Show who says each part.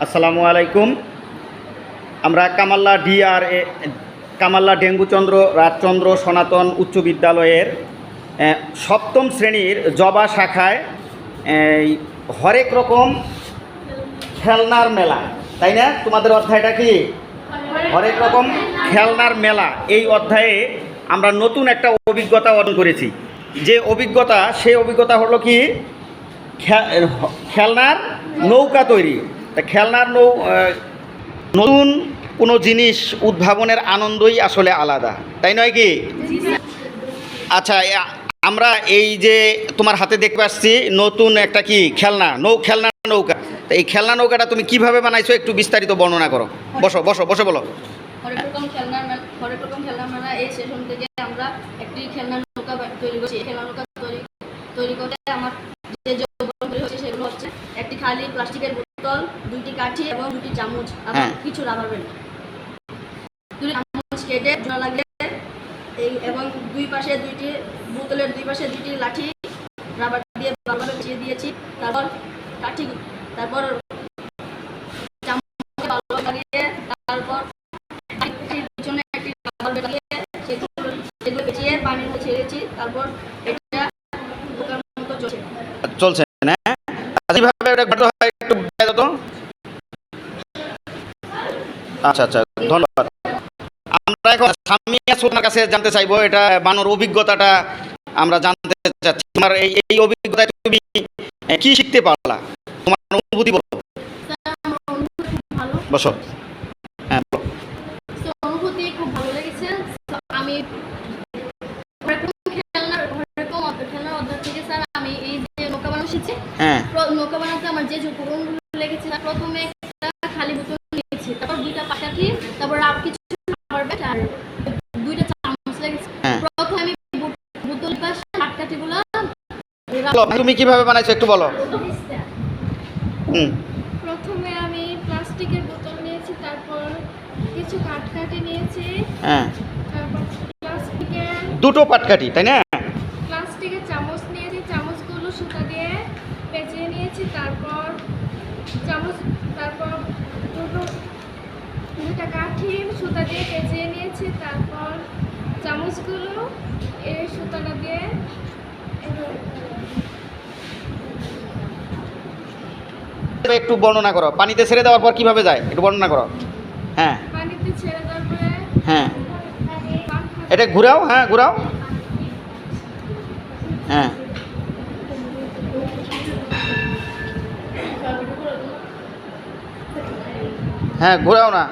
Speaker 1: আসসালামু আলাইকুম। আমরা কামাল্লা ডেঙ্গুচন্দ্র রাজচন্দ্র সনাতন উচ্চ বিদ্যালয়ের সপ্তম শ্রেণীর জবা শাখায় এই হরেক রকম খেলনার মেলা, তাই না? তোমাদের অধ্যায়টা কি হরেক রকম খেলনার মেলা? এই অধ্যায়ে আমরা নতুন একটা অভিজ্ঞতা অর্জন করেছি। যে অভিজ্ঞতা, সেই অভিজ্ঞতা হলো কি খেলনার নৌকা তৈরি। তা খেলনার নতুন কোনো জিনিস উদ্ভাবনের আনন্দই আসলে আলাদা, তাই নয় কি? আচ্ছা, আমরা এই যে তোমার হাতে দেখতে পাচ্ছি নতুন একটা কি খেলনা নৌকা। তো এই খেলনা নৌকাটা তুমি কিভাবে বানাইছো একটু বিস্তারিত বর্ণনা করো। বসো বসো বসে বলো।
Speaker 2: হরেক রকম খেলনা মেলা এই সেশন থেকে আমরা একটি খেলনা নৌকা তৈরি করছি। খেলনা নৌকা তৈরি করতে আমার যে যন্ত্রপাতি হচ্ছে সেগুলো হচ্ছে একটি খালি প্লাস্টিকের বোতল, দুইটি কাঠি এবং দুটি চামচ, এবং কিছু রাবার ব্যান্ড। দুটি চামচ কেটে জোড়া লাগলে এবং বোতলের দুই পাশে দুইটি লাঠি রাবার দিয়ে ভালোভাবে বিছিয়ে দিয়েছি। তারপর চামচকে ভালো লাগিয়ে তারপর পিছনে একটি রাবার ব্যান্ড লাগিয়ে সেগুলো পেঁচিয়ে পানির মধ্যে ছেড়েছি। তারপর এটা বোকার মতো
Speaker 1: চলছে না? কিভাবে এটা ঘটে হয় একটু বলে দাও তো। আচ্ছা আচ্ছা, ধন্যবাদ। আমরা এখন সামিয়া সুলতানার কাছে জানতে চাইবো, এটা বানানোর অভিজ্ঞতাটা আমরা জানতে চাচ্ছি। তোমার এই অভিজ্ঞতায় তুমি কি শিখতে পারলা, তোমার অনুভূতি বলো। বসো। হ্যাঁ,
Speaker 2: অনুভূতি খুব ভালো লেগেছে। আমি খেলনার অধ্যায় থেকে স্যার আমি এই যে নৌকা বানানো শিখছি। নৌকা বানাতে আমার যে উপকরণগুলো লেগেছে, প্রথমে একটা খালি বোতল নিয়েছি, তারপর দুইটা পাটাকি, তারপর কিছু রাবার ব্যান্ড আর দুইটা চামচ লেগেছে। প্রথমে আমি বোতলের পাশে পাটকাঠিগুলো।
Speaker 1: তুমি কিভাবে বানাইছো একটু বলো।
Speaker 3: প্রথমে আমি প্লাস্টিকের বোতল নিয়েছি, তারপর কিছু কাঠকাঠি নিয়েছি, তারপর
Speaker 1: দুটো পাটকাঠি, তাই না?
Speaker 3: প্লাস্টিকের চামচ নিয়েছি, চামচগুলো সুতা দিয়ে পেঁচিয়ে নিয়েছি, তারপর দুটা কাঠি সুতা দিয়ে পেঁচিয়ে নিয়েছি, তারপর চামচগুলো এই সুতাটা দিয়ে
Speaker 1: একটু বর্ণনা করো। পানিতে ছেড়ে দেওয়ার পর কিভাবে যায় একটু বর্ণনা করো। হ্যাঁ,
Speaker 3: পানিতে ছেড়ে দেওয়ার পরে
Speaker 1: হ্যাঁ এটা ঘুরাও। হ্যাঁ, ঘুরাও। হ্যাঁ, হ্যাঁ ঘুরাও না।